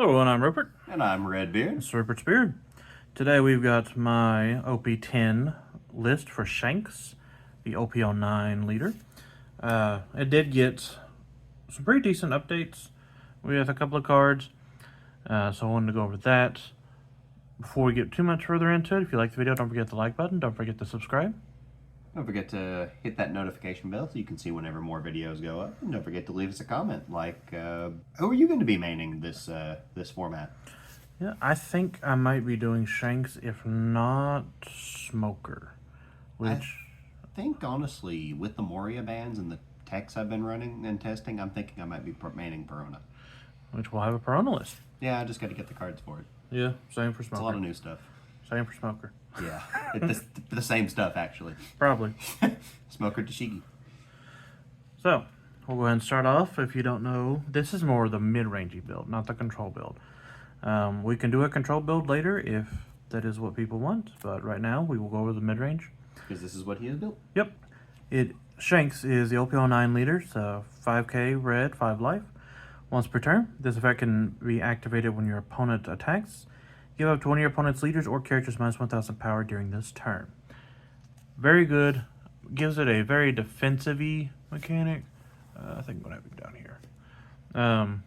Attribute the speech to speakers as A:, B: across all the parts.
A: Hello, and I'm Rupert.
B: And I'm Redbeard.
A: It's Rupert's Beard. Today we've got my OP10 list for Shanks, the OP09 leader. It did get some pretty decent updates with a couple of cards, so I wanted to go over that. Before we get too much further into it, if you like the video, don't forget the like button, don't forget to subscribe.
B: Don't forget to hit that notification bell so you can see whenever more videos go up. And don't forget to leave us a comment, like, who are you going to be maining this format?
A: Yeah, I think I might be doing Shanks, if not Smoker. Which
B: I think, honestly, with the Moria bans and the techs I've been running and testing, I'm thinking I might be maining Perona.
A: Which will have a Perona list.
B: Yeah, I just got to get the cards for it.
A: Yeah, same for Smoker.
B: It's a lot of new stuff.
A: Same for Smoker.
B: Yeah, it's the same stuff, actually.
A: Probably.
B: Smoker Tashigi.
A: So, we'll go ahead and start off. If you don't know, this is more the mid-rangey build, not the control build. We can do a control build later if that is what people want, but right now we will go over the mid-range.
B: Because this is what he has built.
A: Yep. Shanks is the OP09 leader, so 5k red, 5 life. Once per turn, this effect can be activated when your opponent attacks. Give up to one of your opponent's leaders or characters minus 1000 power during this turn. Very good. Gives it a very defensive-y mechanic. I think I'm going to have it down here.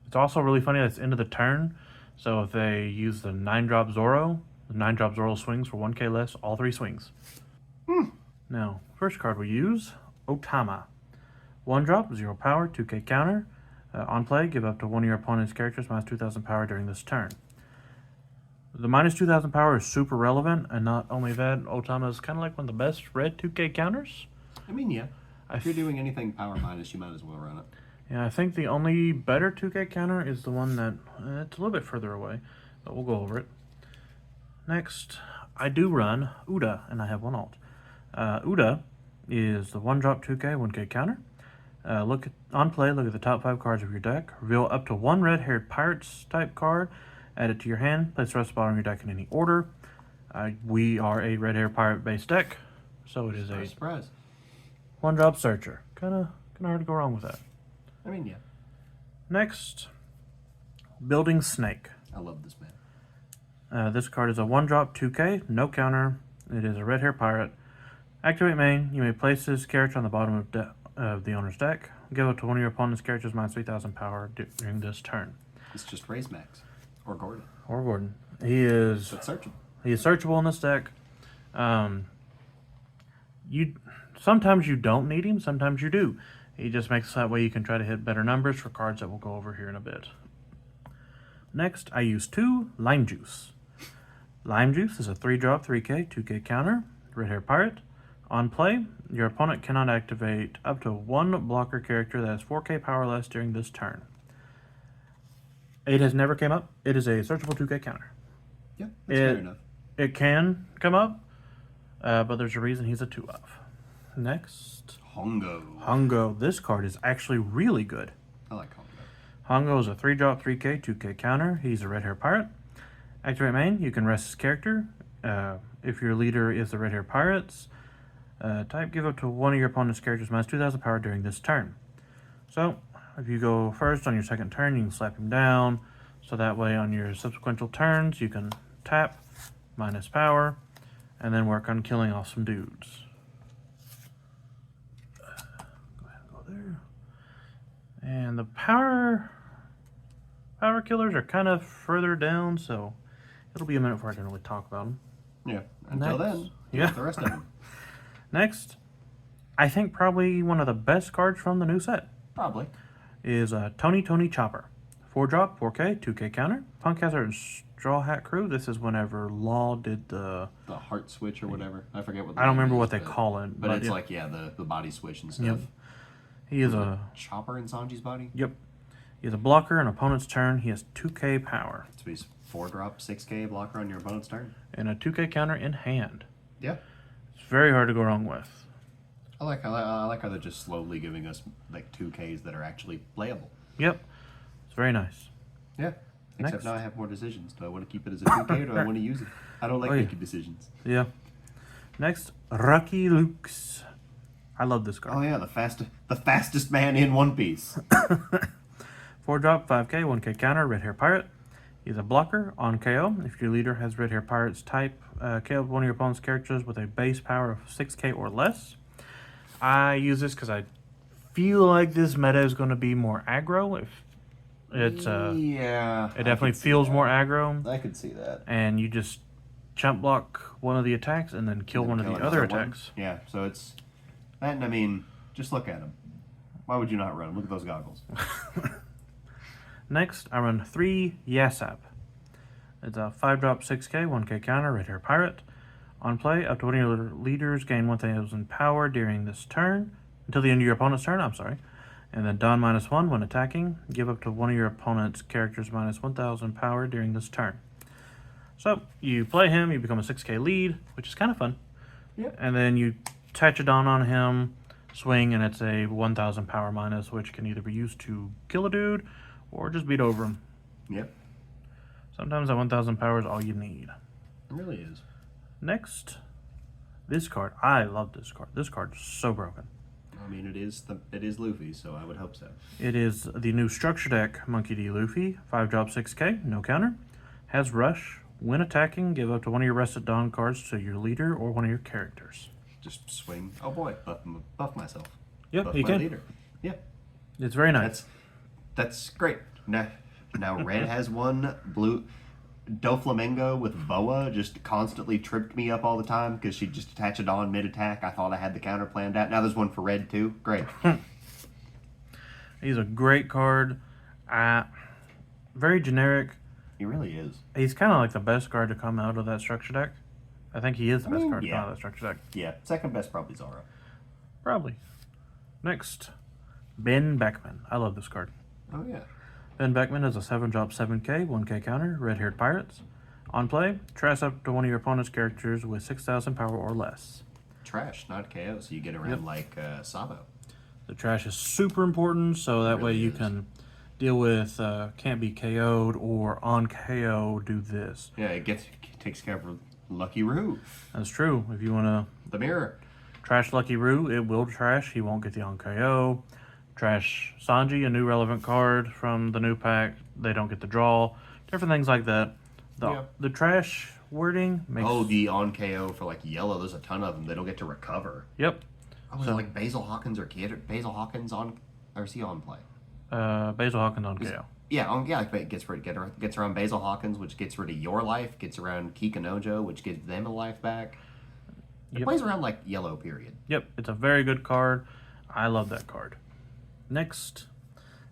A: It's also really funny that it's end of the turn. So if they use the 9-drop Zoro, the 9-drop Zoro swings for 1k less, all 3 swings. Now, first card we use, Otama. 1-drop, 0 power, 2k counter. On play, give up to one of your opponent's characters minus 2000 power during this turn. The minus 2000 power is super relevant, and not only that, Otama is kind of like one of the best red 2k counters.
B: I mean, yeah. If you're doing anything power minus, you might as well run it.
A: Yeah, I think the only better 2k counter is the one that, it's a little bit further away, but we'll go over it. Next, I do run Uda, and I have one alt. Uda is the 1-drop 2k, 1k counter. On play, look at the top 5 cards of your deck. Reveal up to one Red-Haired Pirates type card. Add it to your hand. Place the rest of the bottom of your deck in any order. We are a Red-Haired Pirate based deck, so it is a
B: surprise.
A: 1-drop Searcher. Kind of hard to go wrong with that.
B: I mean, yeah.
A: Next, Building Snake.
B: I love this man.
A: This card is a 1-drop 2k, no counter. It is a Red-Haired Pirate. Activate main. You may place this character on the bottom of the owner's deck. Give it to one of your opponent's characters minus 3000 power during this turn.
B: It's just raise Max. Or Gordon.
A: Or Gordon. He is
B: searchable.
A: He is searchable in this deck. Sometimes you don't need him, sometimes you do. He just makes that way you can try to hit better numbers for cards that we'll go over here in a bit. Next, I use 2 Lime Juice. Lime Juice is a 3-drop 3k, 2k counter, Red-Haired Pirate. On play, your opponent cannot activate up to one blocker character that has 4k power less during this turn. 8 has never came up. It is a searchable 2k counter.
B: Yeah, that's fair enough.
A: It can come up, but there's a reason he's a 2-of. Next, Hongo. This card is actually really good.
B: I like Hongo.
A: Hongo is a 3-drop 3k, 2k counter. He's a Red-Haired Pirate. Activate main, you can rest his character. If your leader is the Red-Haired Pirates, type give up to one of your opponent's characters minus 2000 power during this turn. So, if you go first on your second turn, you can slap him down. So that way on your subsequent turns, you can tap, minus power, and then work on killing off some dudes. Go ahead and go there. And the power killers are kind of further down, so it'll be a minute before I can really talk about them.
B: Yeah, until then,
A: yeah.
B: The rest of them.
A: Next, I think probably one of the best cards from the new set.
B: Probably.
A: Is Tony Chopper. 4-drop, 4k, 2k counter. Punkcaster and Straw Hat Crew. This is whenever Law did the
B: heart switch or whatever. I forget what.
A: I don't remember what they call it.
B: But it's like, yeah, the body switch and stuff.
A: Yep. He is a
B: chopper in Sanji's body.
A: Yep. He is a blocker on opponent's turn. He has 2k power.
B: So he's 4-drop, 6k blocker on your opponent's turn.
A: And a 2k counter in hand.
B: Yeah.
A: It's very hard to go wrong with.
B: I like how they're just slowly giving us like 2Ks that are actually playable.
A: Yep. It's very nice.
B: Yeah. Except now I have more decisions. Do I want to keep it as a 2K or do I want to use it? I don't like making decisions.
A: Yeah. Next, Rocky Lukes. I love this card.
B: Oh yeah, the fastest man in One Piece.
A: 4-drop, 5k, 1k counter, Red-Haired Pirate. He's a blocker on KO. If your leader has Red-Haired Pirate's type, KO one of your opponent's characters with a base power of 6k or less. I use this because I feel like this meta is going to be more aggro. If it's
B: yeah,
A: it definitely feels more aggro.
B: I could see that.
A: And you just chump block one of the attacks and then kill one of the other attacks.
B: Yeah, so it's and I mean, just look at him. Why would you not run? Look at those goggles.
A: Next, I run 3 Yasap. It's a 5-drop, 6k, 1k counter, Red-Haired Pirate. On play, up to one of your leaders gain 1,000 power during this turn, until the end of your opponent's turn, And then Don -1 when attacking. Give up to one of your opponent's characters minus 1,000 power during this turn. So, you play him, you become a 6k lead, which is kind of fun.
B: Yep.
A: And then you attach a Don on him, swing, and it's a 1,000 power minus, which can either be used to kill a dude or just beat over him.
B: Yep.
A: Sometimes that 1,000 power is all you need.
B: It really is.
A: Next, this card. I love this card. This card is so broken.
B: I mean, it is Luffy, so I would hope so.
A: It is the new structure deck Monkey D. Luffy, 5-drop, 6k, no counter. Has rush. When attacking, give up to one of your rested Dawn cards to your leader or one of your characters.
B: Just swing. Oh boy, buff myself.
A: Yep,
B: buff
A: you
B: my
A: can.
B: Leader. Yeah,
A: It's very nice.
B: That's great. Now Red has one. Blue Doflamingo with Boa just constantly tripped me up all the time because she'd just attach it on mid-attack. I thought I had the counter planned out. Now there's one for Red too. Great.
A: He's a great card. Very generic.
B: He really is.
A: He's kind of like the best card to come out of that structure deck. I think he is the best card to come out of that structure deck.
B: Yeah, second best probably Zara.
A: Probably. Next, Ben Beckman. I love this card.
B: Oh yeah.
A: Ben Beckman is a 7-drop, 7k, 1k counter, Red-Haired Pirates. On play, trash up to one of your opponent's characters with 6,000 power or less.
B: Trash, not KO, so you get around like Sabo.
A: The trash is super important, so that way you can deal with can't be KO'd or on KO do this.
B: Yeah, it takes care of Lucky Roo.
A: That's true. If you want to
B: The mirror.
A: trash Lucky Roo, it will trash. He won't get the on KO. Trash Sanji, a new relevant card from the new pack. They don't get the draw. Different things like that. The trash wording makes...
B: Oh, the on KO for like yellow. There's a ton of them. They don't get to recover.
A: Yep.
B: Oh, is it like Basil Hawkins or Basil Hawkins on... Or is he on play?
A: Basil Hawkins on KO.
B: Yeah, it gets around Basil Hawkins, which gets rid of your life. Gets around Kikanojo, which gives them a life back. It plays around like yellow, period.
A: Yep, it's a very good card. I love that card. Next,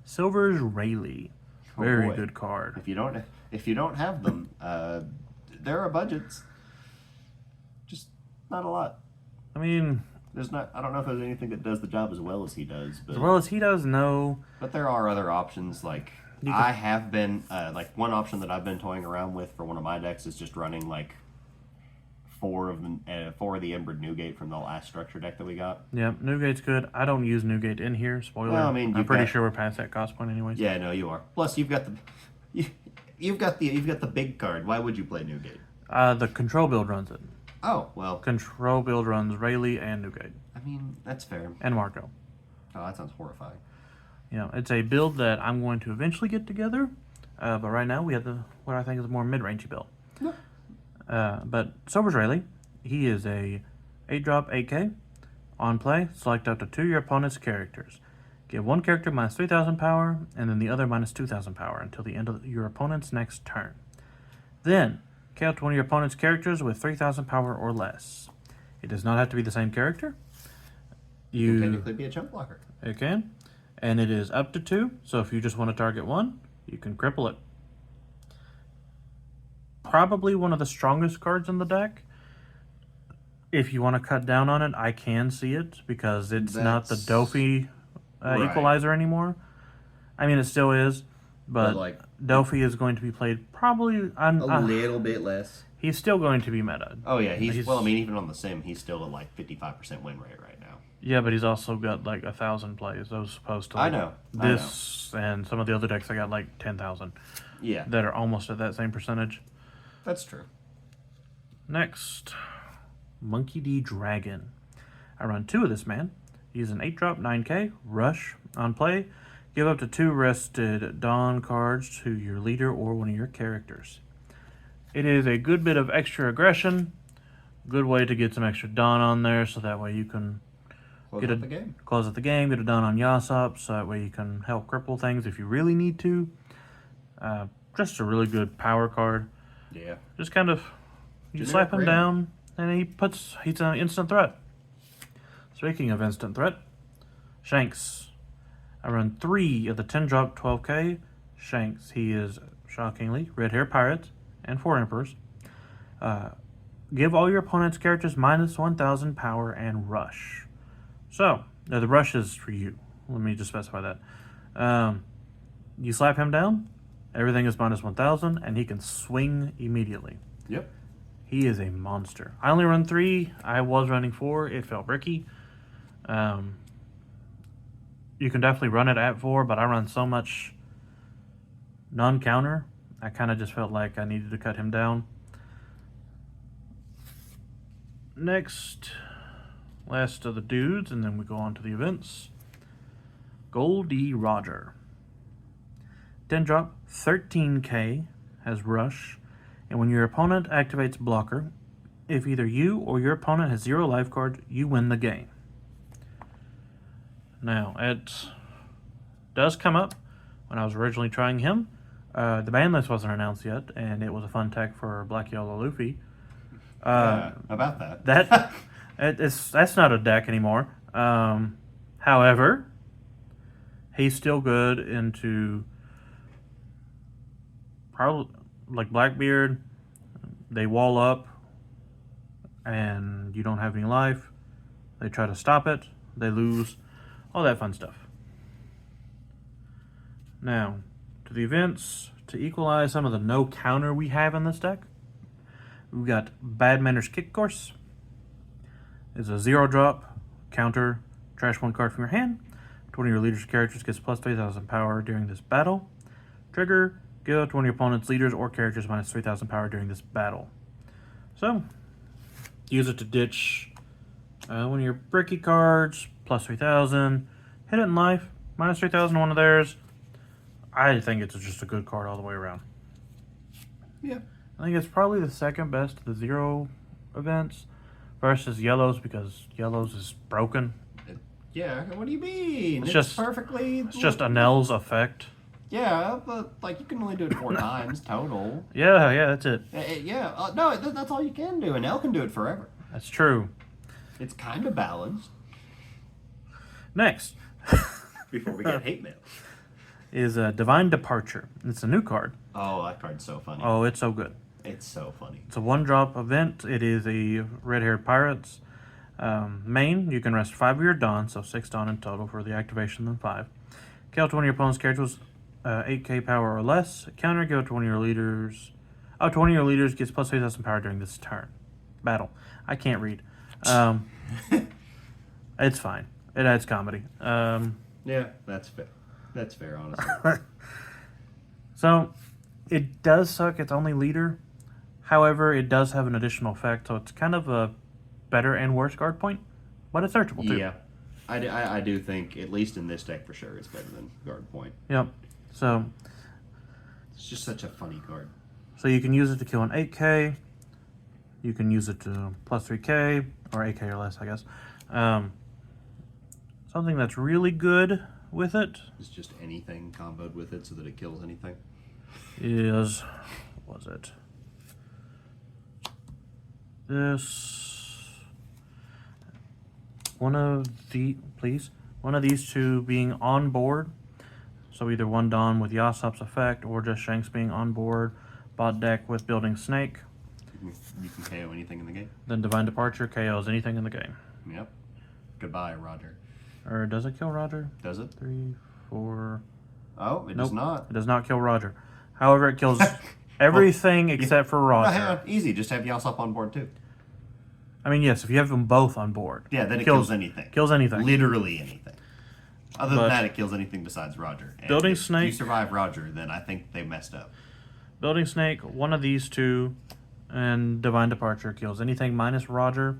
A: Silver's Rayleigh. Very good card.
B: If you don't have them, there are budgets. Just not a lot.
A: I mean,
B: there's not. I don't know if there's anything that does the job as well as he does. But,
A: as well as he does, no.
B: But there are other options. Like I have been, like one option that I've been toying around with for one of my decks is just running like four of the Embered Newgate from the last structure deck that we got.
A: Yeah, Newgate's good. I don't use Newgate in here. Spoiler.
B: Well, I mean,
A: I'm pretty sure we're past that cost point anyways.
B: Yeah, no, you are. Plus, you've got the big card. Why would you play Newgate?
A: The control build runs it.
B: Oh well.
A: Control build runs Rayleigh and Newgate.
B: I mean, that's fair.
A: And Marco.
B: Oh, that sounds horrifying.
A: Yeah, it's a build that I'm going to eventually get together. But right now we have what I think is a more mid-rangey build.
B: Yeah.
A: But Silver's Rayleigh, he is a 8-drop 8k. On play, select up to 2 of your opponent's characters. Give one character minus 3,000 power, and then the other minus 2,000 power until the end of your opponent's next turn. Then, KO to one of your opponent's characters with 3,000 power or less. It does not have to be the same character.
B: It can technically be a chump blocker.
A: It can. And it is up to 2, so if you just want to target one, you can cripple it. Probably one of the strongest cards in the deck. If you want to cut down on it, I can see it, because it's not the Dofi equalizer anymore. I mean, it still is, but like, Dofi is going to be played probably
B: a little bit less.
A: He's still going to be meta.
B: Oh yeah, he's well. I mean, even on the sim, he's still at like 55% win rate right now.
A: Yeah, but he's also got like 1,000 plays as opposed to like this and some of the other decks. I got like 10,000.
B: Yeah,
A: that are almost at that same percentage.
B: That's true.
A: Next, Monkey D. Dragon. I run 2 of this man. He's an 8-drop 9k rush on play. Give up to 2 rested Dawn cards to your leader or one of your characters. It is a good bit of extra aggression. Good way to get some extra Dawn on there, so that way you can
B: Close out the game.
A: close out the game, get a Dawn on Yasop, so that way you can help cripple things if you really need to. Just a really good power card.
B: Yeah.
A: Just kind of, you
B: Generic
A: slap him
B: red.
A: down, and he's an instant threat. Speaking of instant threat, Shanks. I run 3 of the 10-drop 12k Shanks. He is, shockingly, Red-Haired Pirate and 4 Emperors. Give all your opponent's characters minus 1,000 power and rush. So, the rush is for you. Let me just specify that. You slap him down, everything is minus 1,000, and he can swing immediately.
B: Yep.
A: He is a monster. I only run 3. I was running 4. It felt bricky. You can definitely run it at 4, but I run so much non-counter, I kind of just felt like I needed to cut him down. Next, last of the dudes, and then we go on to the events. Goldie Roger. 10-drop, 13k, has rush, and when your opponent activates blocker, if either you or your opponent has 0 life cards, you win the game. Now, it does come up when I was originally trying him. The ban list wasn't announced yet, and it was a fun tech for Black Yellow Luffy.
B: About that.
A: That's not a deck anymore. However, he's still good into probably like Blackbeard. They wall up, and you don't have any life. They try to stop it. They lose. All that fun stuff. Now, to the events. To equalize some of the no counter we have in this deck, we've got Bad Manners Kick Course. It's a 0-drop counter. Trash 1 card from your hand. 20 of your leader's characters gets plus 3,000 power during this battle. Trigger. Give up to one of your opponent's leaders or characters minus 3,000 power during this battle. So, use it to ditch one of your bricky cards, plus 3,000. Hit it in life, minus 3,000 one of theirs. I think it's just a good card all the way around.
B: Yeah.
A: I think it's probably the second best of the 0 events versus Yellows, because Yellows is broken.
B: Yeah, what do you mean?
A: It's just
B: perfectly...
A: It's just Anel's effect.
B: Yeah, but like you can only do it 4 times total.
A: Yeah, that's it.
B: No, that's all you can do. Anel can do it forever.
A: That's true.
B: It's kind of balanced.
A: Next.
B: Before we get hate mail.
A: Is Divine Departure. It's a new card.
B: Oh, that card's so funny.
A: Oh, it's so good.
B: It's so funny.
A: It's a 1-drop event. It is a Red-Haired Pirates. Main, you can rest 5 of your Dawn, so 6 Dawn in total for the activation, then 5. Kill to one of your opponent's characters 8k power or less. Counter, go to one of your leaders. Up to one of your leaders gets plus 3,000 power during this turn. Battle. I can't read. It's fine. It adds comedy.
B: Yeah, that's fair. That's fair, honestly.
A: So, it does suck. It's only leader. However, it does have an additional effect, so it's kind of a better and worse guard point, but it's searchable too.
B: Yeah, I do think, at least in this deck for sure, it's better than guard point.
A: Yep. So,
B: it's just such a funny card.
A: So you can use it to kill an 8k. You can use it to plus 3k, or 8k or less, I guess. Something that's really good with it
B: is just anything comboed with it so that it kills anything.
A: Is, what was it? One of these two being on board. So either one Dawn with Yasop's effect or just Shanks being on board. Bot deck with Building Snake.
B: You can KO anything in the game.
A: Then Divine Departure KOs anything in the game.
B: Yep. Goodbye, Roger.
A: Or does it kill Roger?
B: Does it?
A: 3, 4...
B: Oh, it does not.
A: It does not kill Roger. However, it kills everything except for Roger.
B: Easy, just have Yasop on board too.
A: I mean, yes, if you have them both on board.
B: Yeah, then it kills anything.
A: Kills anything.
B: Literally anything. Other than that, it kills anything besides Roger. And
A: Building
B: if
A: Snake.
B: you survive Roger, then I think they messed up.
A: Building Snake, one of these two, and Divine Departure kills anything minus Roger.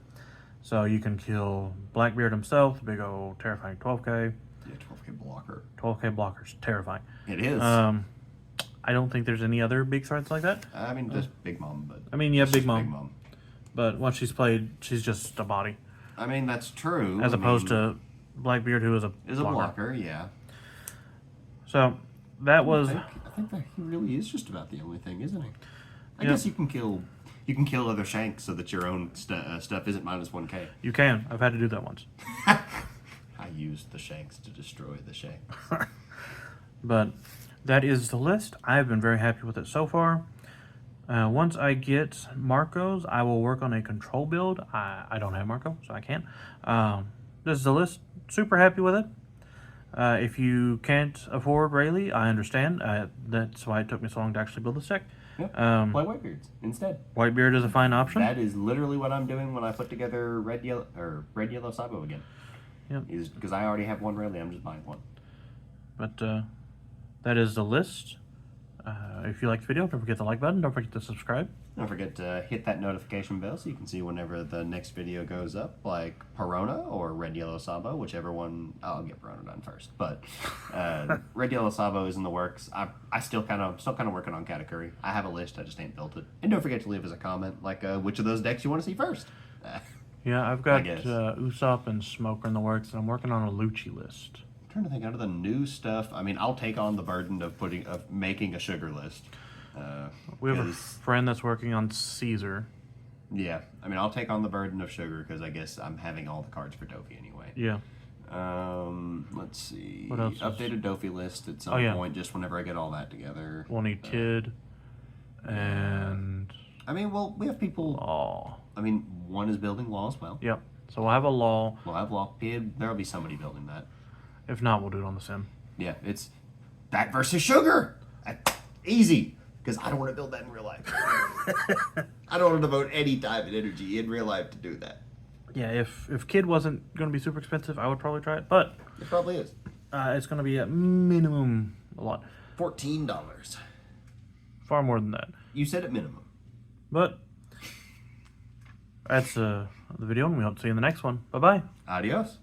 A: So you can kill Blackbeard himself, big old terrifying 12k.
B: Yeah, 12K blocker.
A: 12K blockers, terrifying.
B: It is.
A: I don't think there's any other big threats like that.
B: I mean, just Big Mom, but
A: I mean, yeah,
B: it's
A: Big
B: just
A: Mom. But once she's played, she's just a body.
B: I mean, that's true.
A: As opposed to Blackbeard, who is a
B: blocker, yeah.
A: So that was.
B: I think that he really is just about the only thing, isn't he? I guess you can kill other Shanks so that your own stuff isn't minus 1K.
A: You can. I've had to do that once.
B: I used the Shanks to destroy the Shanks.
A: But that is the list. I've been very happy with it so far. Once I get Marco's, I will work on a control build. I don't have Marco, so I can't. This is the list. Super happy with it. If you can't afford Rayleigh, I understand. That's why it took me so long to actually build this deck.
B: Yep. Play Whitebeards instead.
A: Whitebeard is a fine option.
B: That is literally what I'm doing when I put together Red Yellow Sabo again.
A: Yep.
B: Because I already have one Rayleigh, I'm just buying one.
A: But that is the list. If you liked the video, don't forget the like button. Don't forget to subscribe.
B: Don't forget to hit that notification bell so you can see whenever the next video goes up, like Perona or Red Yellow Sabo, whichever one. I'll get Perona done first, but Red Yellow Sabo is in the works. I still kind of working on Katakuri. I have a list, I just ain't built it. And don't forget to leave us a comment, like which of those decks you want to see first.
A: Yeah, I've got Usopp and Smoker in the works, and I'm working on a Lucci list.
B: I'm trying to think out of the new stuff. I mean, I'll take on the burden of making a sugar list.
A: We have a friend that's working on Caesar.
B: Yeah, I mean, I'll take on the burden of sugar because I guess I'm having all the cards for Dofi anyway.
A: Yeah.
B: Let's see.
A: What else?
B: Updated Dofi list at some point, just whenever I get all that together.
A: We'll need Kid. And.
B: I mean, well, we have people.
A: Law.
B: I mean, one is building Law as well.
A: Yep. So we'll have a Law.
B: We'll have Law. There'll be somebody building that.
A: If not, we'll do it on the sim.
B: Yeah, it's that versus sugar. Easy. Because I don't want to build that in real life. I don't want to devote any time and energy in real life to do that.
A: Yeah, if Kid wasn't going to be super expensive, I would probably try it. But
B: it probably is.
A: It's going to be at minimum a lot.
B: $14.
A: Far more than that.
B: You said at minimum.
A: But that's the video, and we hope to see you in the next one. Bye-bye.
B: Adios.